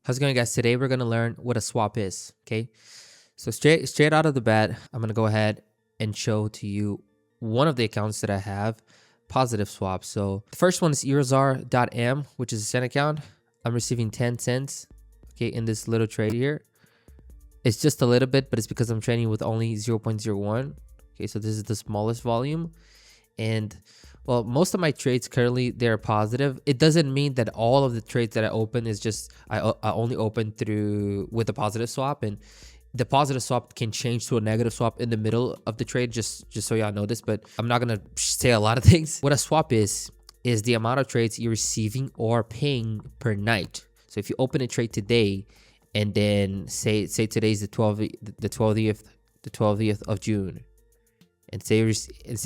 How's it going, guys? Today we're gonna learn what a swap is. Okay, so straight out of the bat, I'm gonna go ahead and show to you one of the accounts that I have positive swaps. So the first one is Eurozar.m, which is a cent account. I'm receiving 10 cents. Okay, in this little trade here, it's just a little bit, but it's because I'm trading with only 0.01. Okay, so this is the smallest volume, and well, most of my trades currently, they're positive. It doesn't mean that all of the trades that I open is just I only open through with a positive swap, and the positive swap can change to a negative swap in the middle of the trade, just so y'all know this. But I'm not gonna say a lot of things. What a swap is the amount of trades you're receiving or paying per night. So if you open a trade today, and then say today's the 12th of June, and say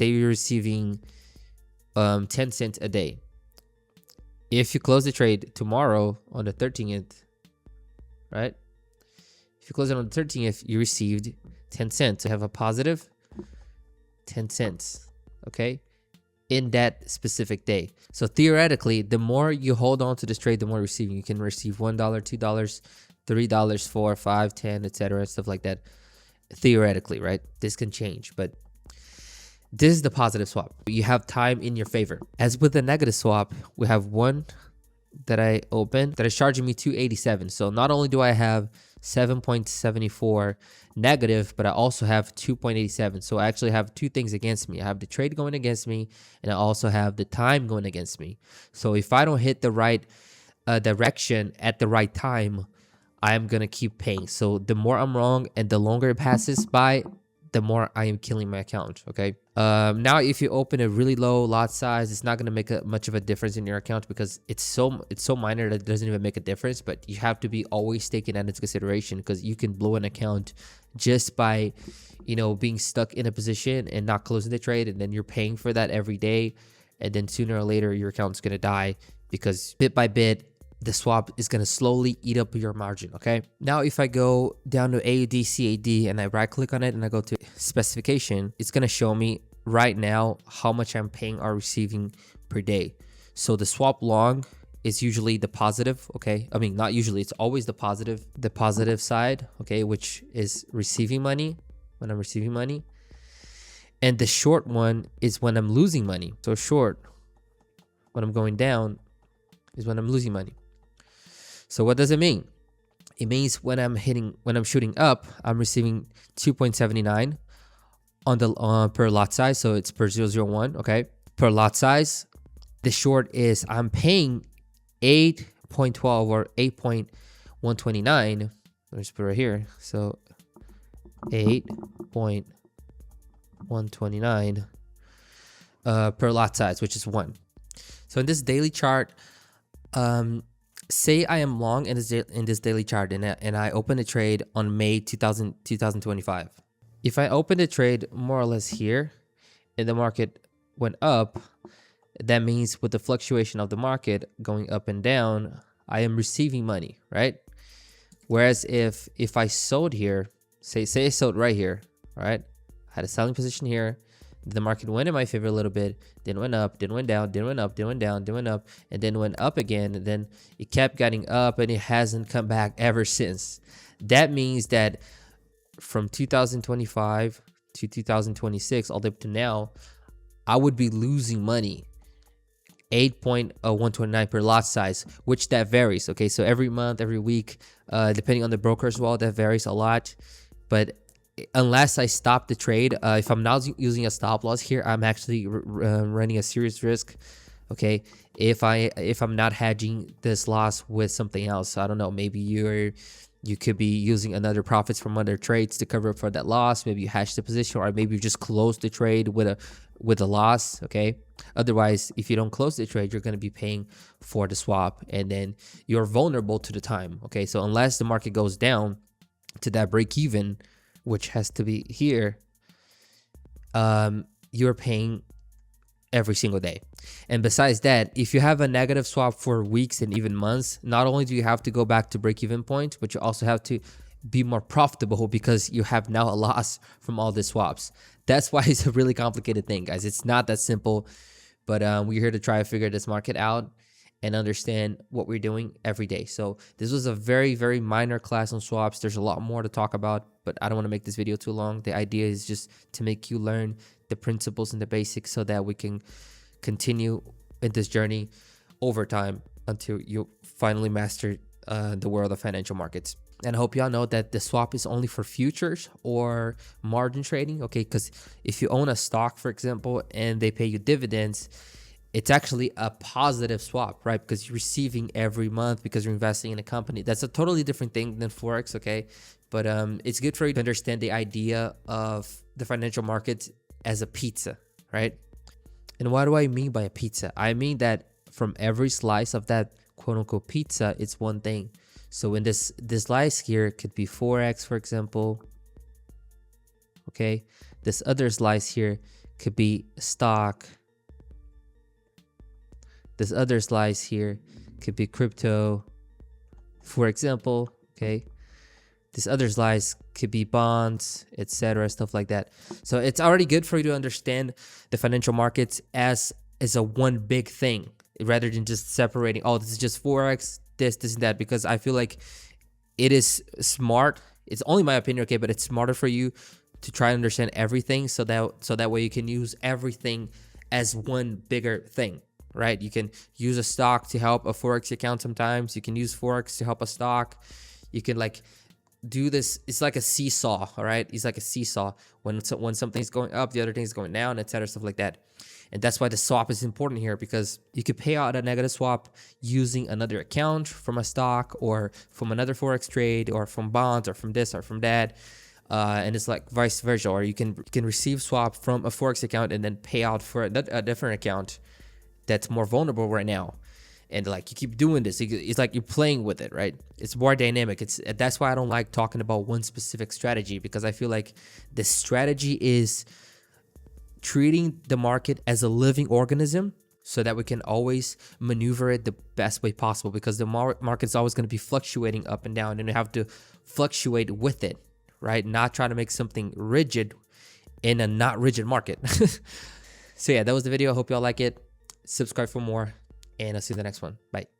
you're receiving 10 cents a day. If you close the trade tomorrow on the 13th, right? If you close it on the 13th, you received 10 cents. So have a positive 10 cents, okay? In that specific day. So theoretically, the more you hold on to this trade, the more receiving. You can receive $1, $2, $3, $4, $5, 10, etc., stuff like that. Theoretically, right? This can change, but this is the positive swap. You have time in your favor. As with the negative swap, we have one that I opened that is charging me 287. So not only do I have 7.74 negative, but I also have 2.87. So I actually have two things against me. I have the trade going against me, and I also have the time going against me. So if I don't hit the right direction at the right time, I'm going to keep paying. So the more I'm wrong and the longer it passes by, the more I am killing my account, okay? Now, if you open a really low lot size, it's not going to make much of a difference in your account because it's so minor that it doesn't even make a difference. But you have to be always taking that into consideration because you can blow an account just by, being stuck in a position and not closing the trade, and then you're paying for that every day, and then sooner or later your account's going to die because bit by bit, the swap is going to slowly eat up your margin, okay? Now, if I go down to AUD, CAD, and I right click on it and I go to specification, it's going to show me right now how much I'm paying or receiving per day. So the swap long is usually the positive, okay? I mean, not usually, it's always the positive side, okay? Which is receiving money, when I'm receiving money. And the short one is when I'm losing money. So short, when I'm going down, is when I'm losing money. So what does it mean? It means when I'm shooting up, I'm receiving 2.79 on the per lot size. So it's per 001, okay? Per lot size. The short is I'm paying 8.12 or 8.129. Let me just put it right here. So 8.129 per lot size, which is 1. So in this daily chart, say I am long in this daily chart and I open a trade on May 2025. If I open the trade more or less here and the market went up, that means with the fluctuation of the market going up and down, I am receiving money, right? Whereas if I sold here, say I sold right here, right? I had a selling position here. The market went in my favor a little bit, then went up, then went down, then went up, then went down, then went up, and then went up again. And then it kept getting up and it hasn't come back ever since. That means that from 2025 to 2026, all the way up to now, I would be losing money. 8.129 per lot size, which that varies. Okay, so every month, every week, depending on the broker as well, that varies a lot. But unless I stop the trade, if I'm not using a stop loss here, I'm actually running a serious risk. Okay, if I'm not hedging this loss with something else, I don't know, maybe you could be using another profits from other trades to cover up for that loss. Maybe you hedge the position, or maybe you just close the trade with a loss. Okay, otherwise, if you don't close the trade, you're going to be paying for the swap, and then you're vulnerable to the time. Okay, so unless the market goes down to that break even, which has to be here, you're paying every single day. And besides that, if you have a negative swap for weeks and even months, not only do you have to go back to break-even point, but you also have to be more profitable because you have now a loss from all the swaps. That's why it's a really complicated thing, guys. It's not that simple, but we're here to try to figure this market out. and understand what we're doing every day. So this was a very, very minor class on swaps. There's a lot more to talk about, but I don't want to make this video too long. The idea is just to make you learn the principles and the basics so that we can continue in this journey over time until you finally master the world of financial markets. And I hope y'all know that the swap is only for futures or margin trading, okay? Because if you own a stock, for example, and they pay you dividends, it's actually a positive swap, right? Because you're receiving every month because you're investing in a company. That's a totally different thing than Forex, okay? But it's good for you to understand the idea of the financial markets as a pizza, right? And what do I mean by a pizza? I mean that from every slice of that quote-unquote pizza, it's one thing. So in this slice here, it could be Forex, for example, okay? This other slice here could be stock. This other slice here could be crypto, for example, okay? This other slice could be bonds, etc., stuff like that. So it's already good for you to understand the financial markets as a one big thing, rather than just separating, oh, this is just Forex, this and that, because I feel like it is smart. It's only my opinion, okay, but it's smarter for you to try and understand everything so that way you can use everything as one bigger thing, right? You can use a stock to help a Forex account sometimes. You can use Forex to help a stock. You can like do this. It's like a seesaw, all right? It's like a seesaw. When something's going up, the other thing's going down, etc., stuff like that. And that's why the swap is important here, because you could pay out a negative swap using another account from a stock or from another Forex trade or from bonds or from this or from that. And it's like vice versa. Or you can receive swap from a Forex account and then pay out for a different account that's more vulnerable right now. And like you keep doing this, it's like you're playing with it, right? It's more dynamic. That's why I don't like talking about one specific strategy, because I feel like the strategy is treating the market as a living organism so that we can always maneuver it the best way possible, because the market's always going to be fluctuating up and down, and you have to fluctuate with it, right? Not trying to make something rigid in a not rigid market. So yeah, that was the video. I hope y'all like it. Subscribe for more, and I'll see you in the next one. Bye.